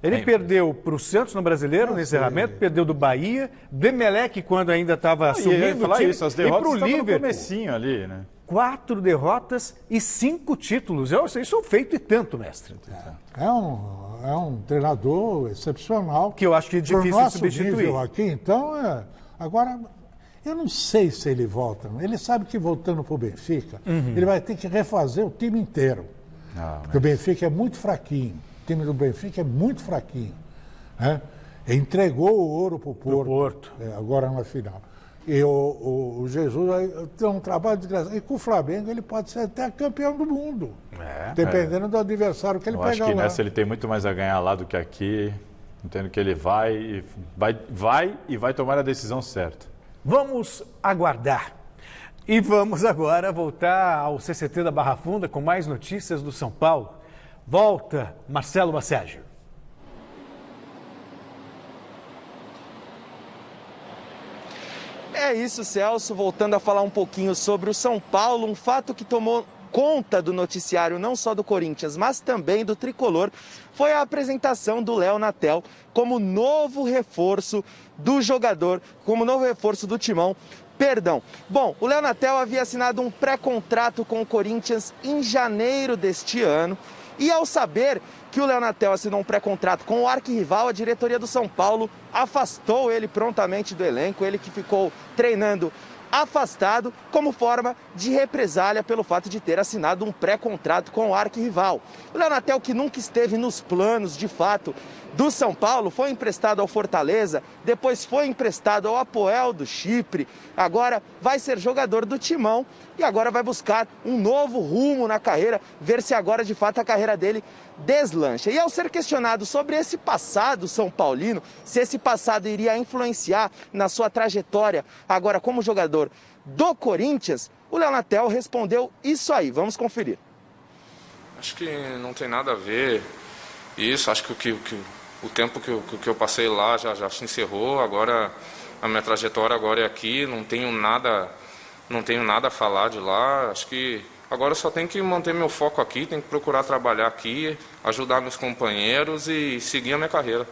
Ele perdeu para o Santos no Brasileiro, no encerramento, perdeu do Bahia, do Emelec quando ainda estava assumindo o time, as e derrotas para o estavam no Liverpool. comecinho ali, né? 4 derrotas e 5 títulos. Isso é feito e tanto, mestre. É um treinador excepcional. Que eu acho que é difícil Pro nosso substituir. nível aqui, então, agora, eu não sei se ele volta. Ele sabe que voltando para o Benfica, ele vai ter que refazer o time inteiro. Porque o Benfica é muito fraquinho. O time do Benfica é muito fraquinho. Né? Entregou o ouro para o Porto. Agora na final. E o Jesus vai ter um trabalho desgraçado. E com o Flamengo ele pode ser até campeão do mundo. Dependendo do adversário que ele pegar lá. Acho que nessa ele tem muito mais a ganhar lá do que aqui. Entendo que ele vai e vai tomar a decisão certa. Vamos aguardar. E vamos agora voltar ao CCT da Barra Funda com mais notícias do São Paulo. Volta, Marcelo Basségio. É isso, Celso. Voltando a falar um pouquinho sobre o São Paulo, um fato que tomou conta do noticiário não só do Corinthians, mas também do Tricolor, foi a apresentação do Léo Natel como novo reforço do jogador, como novo reforço do Timão. Bom, o Léo Natel havia assinado um pré-contrato com o Corinthians em janeiro deste ano. E ao saber que o Léo Natel assinou um pré-contrato com o arquirrival, a diretoria do São Paulo afastou ele prontamente do elenco, ele que ficou treinando afastado como forma de represália pelo fato de ter assinado um pré-contrato com o arquirrival. O Léo Natel, que nunca esteve nos planos de fato do São Paulo, foi emprestado ao Fortaleza, depois foi emprestado ao Apoel do Chipre, agora vai ser jogador do Timão e agora vai buscar um novo rumo na carreira, ver se agora de fato a carreira dele deslancha. E ao ser questionado sobre esse passado são paulino, se esse passado iria influenciar na sua trajetória agora como jogador do Corinthians, o Léo Natel respondeu isso aí. Vamos conferir. Acho que não tem nada a ver isso. Acho que o tempo que eu passei lá já se encerrou. Agora a minha trajetória agora é aqui. Não tenho nada a falar de lá. Acho que agora eu só tenho que manter meu foco aqui, tenho que procurar trabalhar aqui, ajudar meus companheiros e seguir a minha carreira.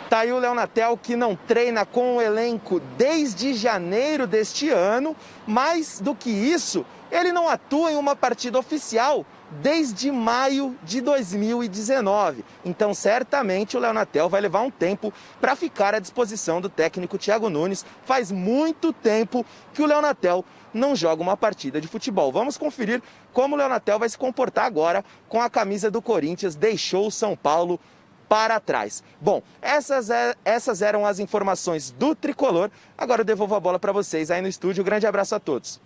Tá aí o Léo Natel, que não treina com o elenco desde janeiro deste ano. Mais do que isso, ele não atua em uma partida oficial desde maio de 2019. Então, certamente, o Léo Natel vai levar um tempo para ficar à disposição do técnico Thiago Nunes. Faz muito tempo que o Léo Natel não joga uma partida de futebol. Vamos conferir como o Léo Natel vai se comportar agora com a camisa do Corinthians. Deixou o São Paulo para trás. Bom, essas eram as informações do Tricolor. Agora eu devolvo a bola para vocês aí no estúdio. Um grande abraço a todos.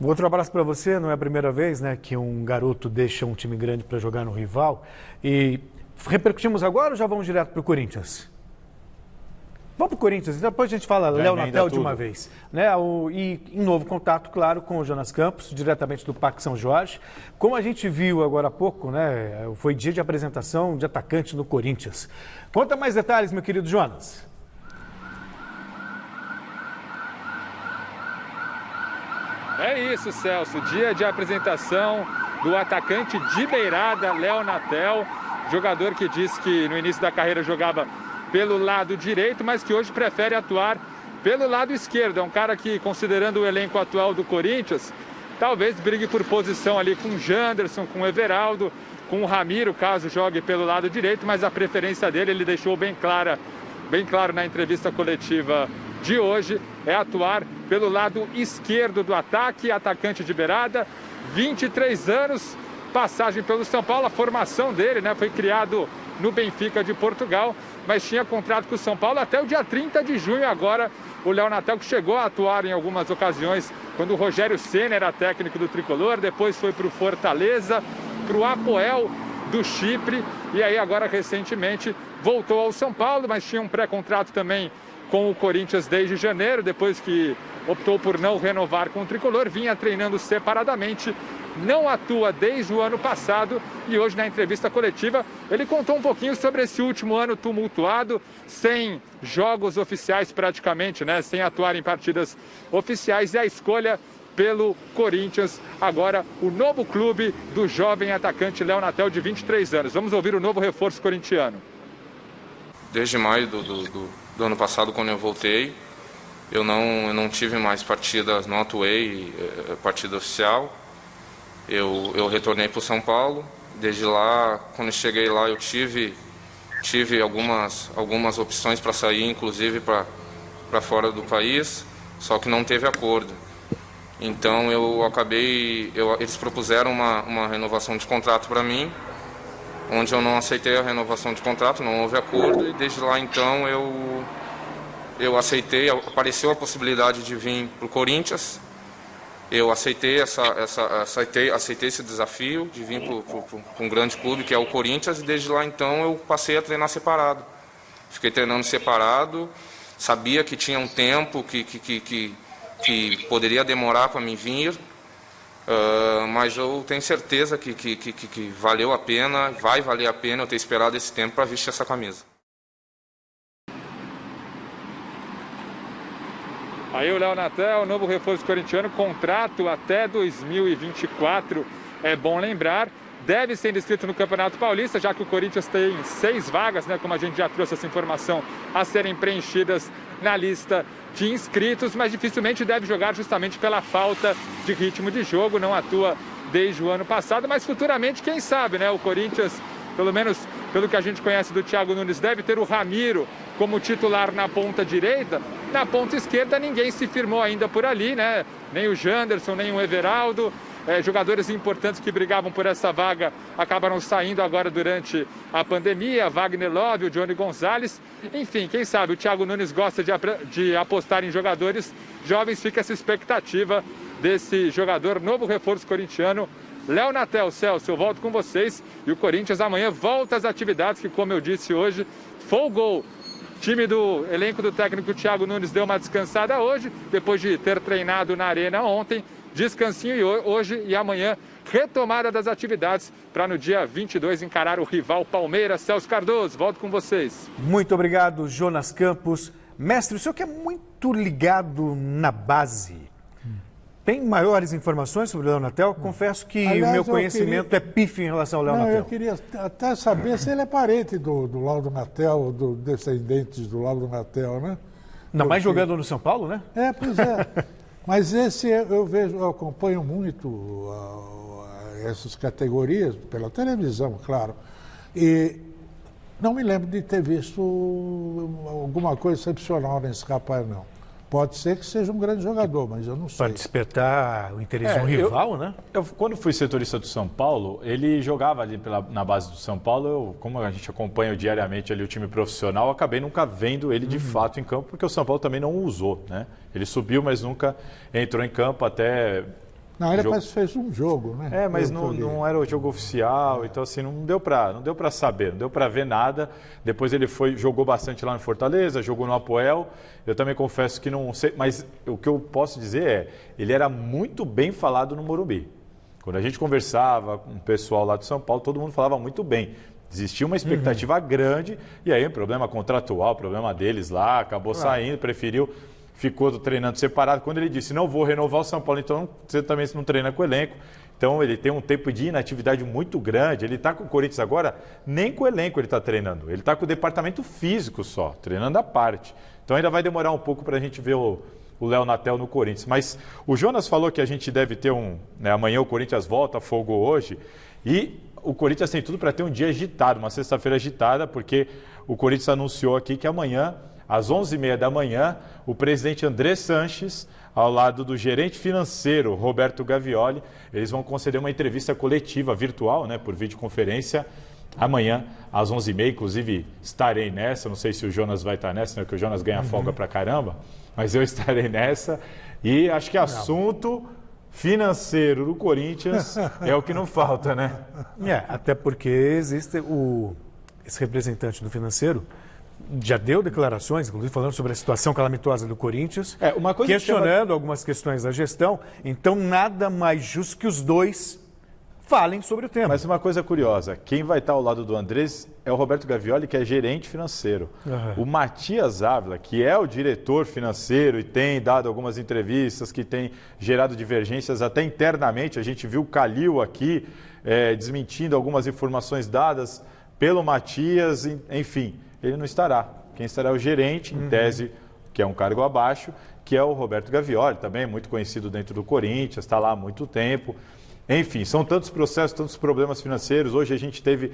Outro abraço para você. Não é a primeira vez, né, que um garoto deixa um time grande para jogar no rival. E repercutimos agora ou já vamos direto para o Corinthians? Vamos para o Corinthians, depois a gente fala Léo Natel de uma vez. Né? E em novo contato, claro, com o Jonas Campos, diretamente do Parque São Jorge. Como a gente viu agora há pouco, né? Foi dia de apresentação de atacante no Corinthians. Conta mais detalhes, meu querido Jonas. É isso, Celso. Dia de apresentação do atacante de beirada, Léo Natel. Jogador que disse que no início da carreira jogava pelo lado direito, mas que hoje prefere atuar pelo lado esquerdo. É um cara que, considerando o elenco atual do Corinthians, talvez brigue por posição ali com o Janderson, com o Everaldo, com o Ramiro, caso jogue pelo lado direito, mas a preferência dele, ele deixou bem claro na entrevista coletiva de hoje, é atuar pelo lado esquerdo do ataque, atacante de beirada, 23 anos, passagem pelo São Paulo, a formação dele, né, foi criado no Benfica de Portugal, mas tinha contrato com o São Paulo até o dia 30 de junho agora. O Léo Natel, que chegou a atuar em algumas ocasiões quando o Rogério Ceni era técnico do Tricolor, depois foi para o Fortaleza, para o Apoel do Chipre, e aí agora recentemente voltou ao São Paulo, mas tinha um pré-contrato também com o Corinthians desde janeiro, depois que optou por não renovar com o Tricolor, vinha treinando separadamente, não atua desde o ano passado, e hoje na entrevista coletiva ele contou um pouquinho sobre esse último ano tumultuado, sem jogos oficiais praticamente, né, sem atuar em partidas oficiais, e a escolha pelo Corinthians, agora o novo clube do jovem atacante Léo Natel, de 23 anos. Vamos ouvir o novo reforço corintiano. Desde maio do ano passado, quando eu voltei, eu não tive mais partidas, não atuei partida oficial. Eu retornei para o São Paulo. Desde lá, quando eu cheguei lá, eu tive algumas opções para sair, inclusive para fora do país, só que não teve acordo. Então eles propuseram uma renovação de contrato para mim, onde eu não aceitei a renovação de contrato, não houve acordo, e desde lá então eu aceitei, apareceu a possibilidade de vir para o Corinthians. Eu aceitei esse desafio de vir para um grande clube que é o Corinthians, e desde lá então eu passei a treinar separado. Fiquei treinando separado, sabia que tinha um tempo que poderia demorar para mim vir, mas eu tenho certeza que valeu a pena, vai valer a pena eu ter esperado esse tempo para vestir essa camisa. Aí o Léo Natel, novo reforço corintiano, contrato até 2024, é bom lembrar. Deve ser inscrito no Campeonato Paulista, já que o Corinthians tem 6 vagas, né, como a gente já trouxe essa informação, a serem preenchidas na lista de inscritos, mas dificilmente deve jogar justamente pela falta de ritmo de jogo, não atua desde o ano passado, mas futuramente, quem sabe, né, o Corinthians, pelo menos pelo que a gente conhece do Thiago Nunes, deve ter o Ramiro como titular na ponta direita. Na ponta esquerda ninguém se firmou ainda por ali, né? Nem o Janderson, nem o Everaldo. Jogadores importantes que brigavam por essa vaga acabaram saindo agora durante a pandemia. Wagner Love, o Johnny Gonzalez. Enfim, quem sabe o Thiago Nunes gosta de apostar em jogadores jovens. Fica essa expectativa desse jogador, novo reforço corintiano, Léo Natel. Celso, eu volto com vocês. E o Corinthians amanhã volta às atividades que, como eu disse hoje, folgou. O time do elenco do técnico Thiago Nunes deu uma descansada hoje, depois de ter treinado na Arena ontem. Descansinho hoje e amanhã, retomada das atividades para no dia 22 encarar o rival Palmeiras. Celso Cardoso, volto com vocês. Muito obrigado, Jonas Campos. Mestre, o senhor que é muito ligado na base, tem maiores informações sobre o Léo Natel? Confesso que o meu conhecimento é pífio em relação ao Léo Natel. Eu queria até saber se ele é parente do Laudo Natel, dos descendentes do Laudo Natel, né? Não, mais jogando no São Paulo, né? Pois é. Mas esse eu acompanho muito essas categorias, pela televisão, claro. E não me lembro de ter visto alguma coisa excepcional nesse rapaz, não. Pode ser que seja um grande jogador, mas eu não sei. Para despertar o interesse de um rival, né? Quando fui setorista do São Paulo, ele jogava ali na base do São Paulo. Como a gente acompanha diariamente ali o time profissional, acabei nunca vendo ele de fato em campo, porque o São Paulo também não o usou, né? Ele subiu, mas nunca entrou em campo, até Não, ele parece que fez um jogo, né? Mas não era o jogo oficial, então assim, não deu para saber, não deu para ver nada. Depois ele jogou bastante lá no Fortaleza, jogou no Apoel. Eu também confesso que não sei, mas o que eu posso dizer ele era muito bem falado no Morumbi. Quando a gente conversava com o pessoal lá de São Paulo, todo mundo falava muito bem. Existia uma expectativa grande, e aí um problema contratual, problema deles lá, acabou saindo, ficou treinando separado. Quando ele disse, não vou renovar o São Paulo, então você também não treina com o elenco. Então ele tem um tempo de inatividade muito grande. Ele está com o Corinthians agora, nem com o elenco ele está treinando. Ele está com o departamento físico só, treinando à parte. Então ainda vai demorar um pouco para a gente ver o Léo Natel no Corinthians. Mas o Jonas falou que a gente deve ter amanhã o Corinthians volta, folgou hoje. E o Corinthians tem tudo para ter um dia agitado, uma sexta-feira agitada, porque o Corinthians anunciou aqui que amanhã, às 11h30 da manhã, o presidente André Sanches, ao lado do gerente financeiro Roberto Gavioli, eles vão conceder uma entrevista coletiva virtual, por videoconferência, amanhã às 11h30. Inclusive estarei nessa, não sei se o Jonas vai estar nessa, porque o Jonas ganha folga pra caramba, mas eu estarei nessa. E acho que assunto financeiro do Corinthians é o que não falta, né? Até porque existe esse representante do financeiro já deu declarações, inclusive falando sobre a situação calamitosa do Corinthians, questionando algumas questões da gestão. Então, nada mais justo que os dois falem sobre o tema. Mas uma coisa curiosa, quem vai estar ao lado do Andrés é o Roberto Gavioli, que é gerente financeiro. O Matias Ávila, que é o diretor financeiro e tem dado algumas entrevistas, que tem gerado divergências até internamente. A gente viu o Calil aqui desmentindo algumas informações dadas pelo Matias, enfim. Ele não estará. Quem estará é o gerente, em tese, que é um cargo abaixo, que é o Roberto Gavioli, também muito conhecido dentro do Corinthians, está lá há muito tempo. Enfim, são tantos processos, tantos problemas financeiros. Hoje a gente teve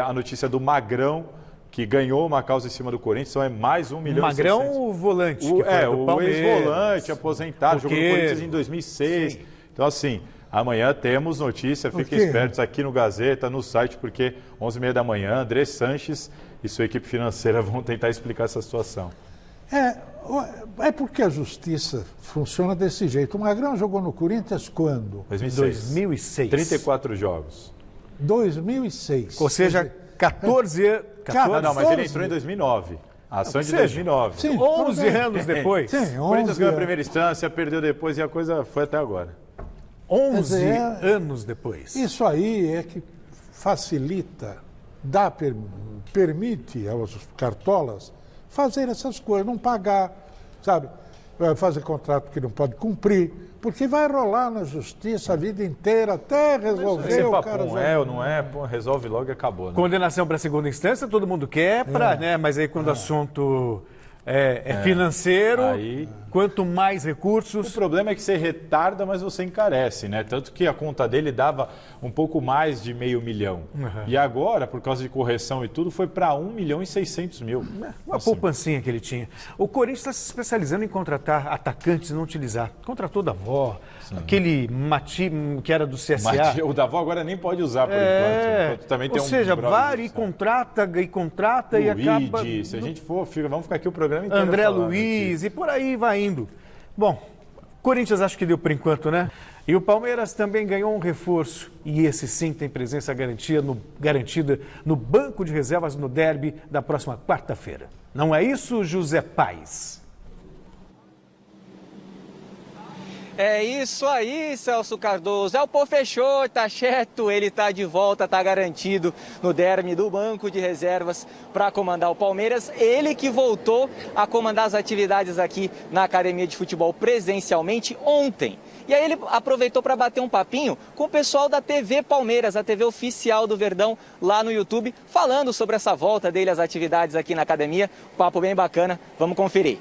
a notícia do Magrão, que ganhou uma causa em cima do Corinthians, então é mais 1 milhão Magrão, e 600. o volante. Que foi do o Palmeiras. ex-volante, aposentado, jogou no Corinthians em 2006. Sim. Então, assim, amanhã temos notícia, fiquem espertos aqui no Gazeta, no site, porque 11h30 da manhã, André Sanches e sua equipe financeira vão tentar explicar essa situação. É porque a justiça funciona desse jeito. O Magrão jogou no Corinthians quando? 2006. 34 jogos. 2006. Ou seja, 14 anos. Não, mas ele entrou em 2009. A ação de 2009. Sim, 11 anos depois. O Corinthians ganhou a primeira instância, perdeu depois e a coisa foi até agora. 11 anos depois. Isso aí é que facilita, permite aos cartolas fazer essas coisas, não pagar, sabe? Fazer contrato que não pode cumprir, porque vai rolar na justiça a vida inteira até resolver o cara. Não é ou não é, resolve logo e acabou. Né? Condenação para segunda instância, todo mundo quer, mas aí quando o assunto é financeiro, quanto mais recursos... O problema é que você retarda, mas você encarece, né? Tanto que a conta dele dava um pouco mais de $500 mil. E agora, por causa de correção e tudo, foi para 1.600.000. Uma poupancinha que ele tinha. O Corinthians está se especializando em contratar atacantes e não utilizar. Contratou o Davó, aquele Mati, que era do CSA. O Davó agora nem pode usar, por enquanto. Também tem vai e contrata Luigi, e acaba... Se a gente vamos ficar aqui o programa inteiro. André Luiz e por aí vai indo. Bom, Corinthians acho que deu por enquanto, né? E o Palmeiras também ganhou um reforço. E esse sim tem presença garantida no banco de reservas no derby da próxima quarta-feira. Não é isso, José Paes? É isso aí, Celso Cardoso. O Pô fechou, tá certo, ele tá de volta, tá garantido no derby do banco de reservas para comandar o Palmeiras. Ele que voltou a comandar as atividades aqui na Academia de Futebol presencialmente ontem. E aí ele aproveitou para bater um papinho com o pessoal da TV Palmeiras, a TV oficial do Verdão, lá no YouTube, falando sobre essa volta dele às atividades aqui na academia. Papo bem bacana, vamos conferir.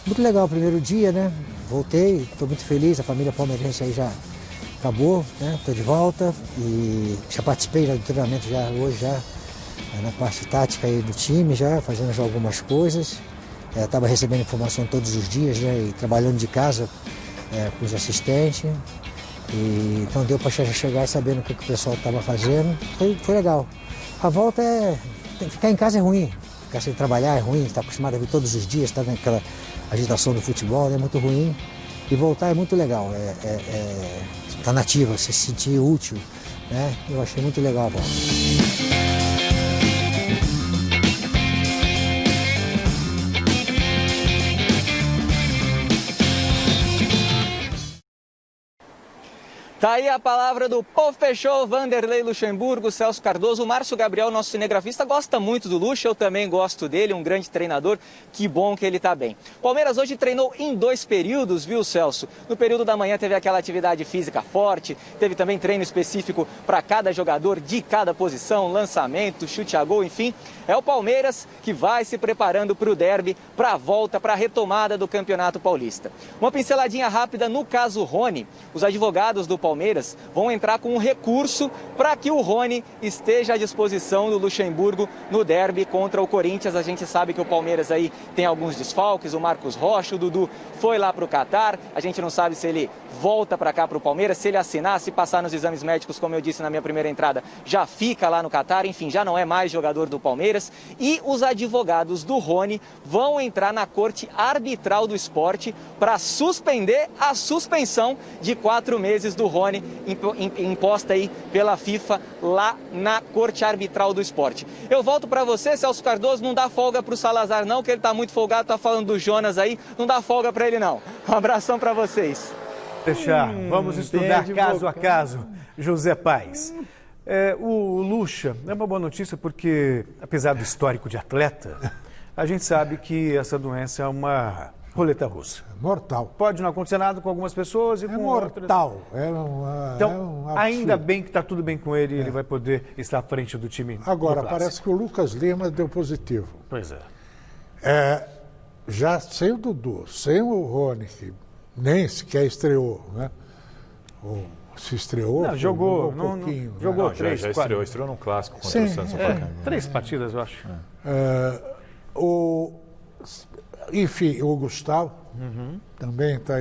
Muito legal o primeiro dia, né? Voltei, estou muito feliz, a família palmeirense aí já acabou, né? Estou de volta e já participei do treinamento hoje na parte tática aí do time, fazendo já algumas coisas. Estava recebendo informação todos os dias, né? E trabalhando de casa com os assistentes. E então deu para chegar sabendo o que o pessoal estava fazendo. Foi legal. A volta ficar em casa é ruim, ficar sem trabalhar é ruim, está acostumado a vir todos os dias, está naquela agitação do futebol, é muito ruim. E voltar é muito legal, tá nativa, se sentir útil, né? Eu achei muito legal a volta. Tá aí a palavra do Pô Fechou, Vanderlei Luxemburgo, Celso Cardoso. O Márcio Gabriel, nosso cinegrafista, gosta muito do Luxa, eu também gosto dele, um grande treinador, que bom que ele tá bem. Palmeiras hoje treinou em 2 períodos, viu, Celso? No período da manhã teve aquela atividade física forte, teve também treino específico para cada jogador de cada posição, lançamento, chute a gol, enfim. É o Palmeiras que vai se preparando para o derby, para a volta, para a retomada do Campeonato Paulista. Uma pinceladinha rápida no caso Rony. Os advogados do Palmeiras vão entrar com um recurso para que o Rony esteja à disposição do Luxemburgo no derby contra o Corinthians. A gente sabe que o Palmeiras aí tem alguns desfalques, o Marcos Rocha, o Dudu foi lá para o Catar, a gente não sabe se ele volta para cá para o Palmeiras, se ele assinar, se passar nos exames médicos, como eu disse na minha primeira entrada, já fica lá no Catar, enfim, já não é mais jogador do Palmeiras. E os advogados do Rony vão entrar na Corte Arbitral do Esporte para suspender a suspensão de 4 meses do Rony, imposta aí pela FIFA lá na Corte Arbitral do Esporte. Eu volto para você, Celso Cardoso, não dá folga para o Salazar não, que ele tá muito folgado, tá falando do Jonas aí, não dá folga para ele não. Um abração para vocês. Vamos estudar caso a caso, José Paes. O Luxa é uma boa notícia porque, apesar do histórico de atleta, a gente sabe que essa doença é uma roleta russa. Mortal. Pode não acontecer nada com algumas pessoas e com mortal. outras. Então, ainda bem que está tudo bem com ele e ele vai poder estar à frente do time. Agora, parece que o Lucas Lima deu positivo. Pois é. Já sem o Dudu, sem o Rony, que nem sequer estreou, né? Ou se estreou, não, jogou um pouquinho. Jogou não, 3, já 4. Estreou num clássico contra o Santos. 3 partidas, eu acho. Enfim, o Gustavo também está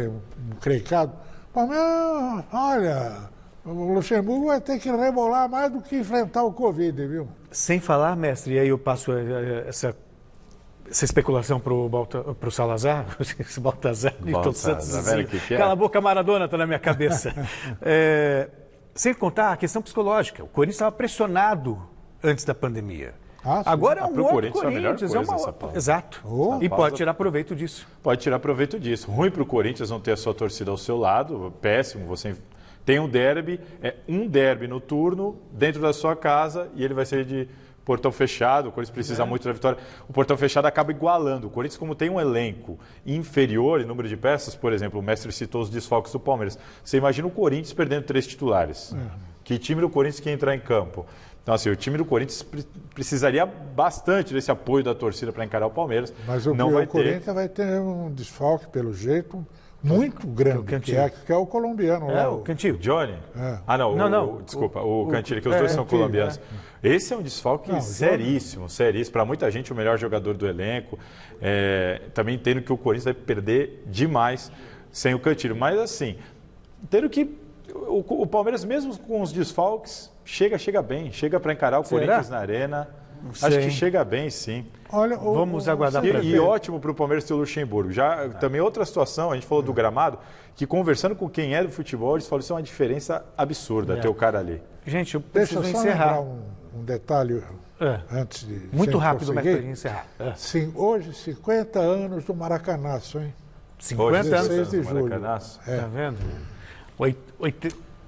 creicado. Olha, o Luxemburgo vai ter que rebolar mais do que enfrentar o Covid, viu? Sem falar, mestre, e aí eu passo essa especulação para o Salazar, esse Baltazar de todos Santos. Cala a boca, Maradona, está na minha cabeça. Sem contar a questão psicológica. O Corinthians estava pressionado antes da pandemia. Agora é um outro Corinthians. Exato. E pode tirar proveito disso. Pode tirar proveito disso. Ruim para o Corinthians não ter a sua torcida ao seu lado. Péssimo. Você tem um derby, um derby noturno dentro da sua casa e ele vai ser de portão fechado. O Corinthians precisa muito da vitória. O portão fechado acaba igualando. O Corinthians, como tem um elenco inferior em número de peças, por exemplo, o mestre citou os desfalques do Palmeiras. Você imagina o Corinthians perdendo 3 titulares. Que time do Corinthians que ia entrar em campo? Então, assim, o time do Corinthians precisaria bastante desse apoio da torcida para encarar o Palmeiras. Mas o Corinthians vai ter um desfalque, pelo jeito, muito grande, que é o colombiano lá. O Cantillo. Johnny? Não. Desculpa, o Cantillo, que os dois são colombianos. Esse é um desfalque seríssimo. Para muita gente, o melhor jogador do elenco. Também entendo que o Corinthians vai perder demais sem o Cantillo. Mas, assim, entendo que o Palmeiras, mesmo com os desfalques, chega bem. Chega para encarar o Corinthians na arena. Acho que chega bem, sim. Olha, vamos aguardar para ver. E ótimo para o Palmeiras ter o Luxemburgo. Já também outra situação, a gente falou do gramado, que conversando com quem é do futebol, eles falam que isso é uma diferença absurda ter o cara ali. Gente, eu preciso encerrar. Um detalhe antes de muito rápido, mas para encerrar. Sim, hoje, 50 anos do Maracanaço, hein? 50 anos de julho. Tá vendo?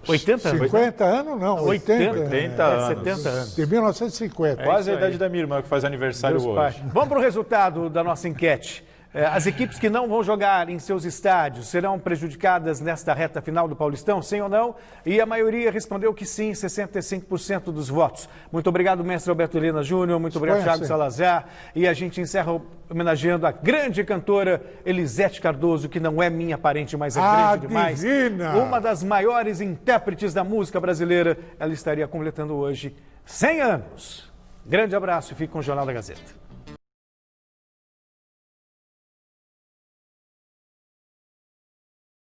80 anos? 50 anos não, 80 anos. 70 anos. De 1950. Quase a idade da minha irmã, que faz aniversário hoje. Vamos para o resultado da nossa enquete. As equipes que não vão jogar em seus estádios serão prejudicadas nesta reta final do Paulistão, sim ou não? E a maioria respondeu que sim, 65% dos votos. Muito obrigado, mestre Alberto Helena Júnior, muito obrigado, Thiago Salazar. E a gente encerra homenageando a grande cantora Elisete Cardoso, que não é minha parente, mas é grande demais. Uma das maiores intérpretes da música brasileira. Ela estaria completando hoje 100 anos. Grande abraço e fique com o Jornal da Gazeta.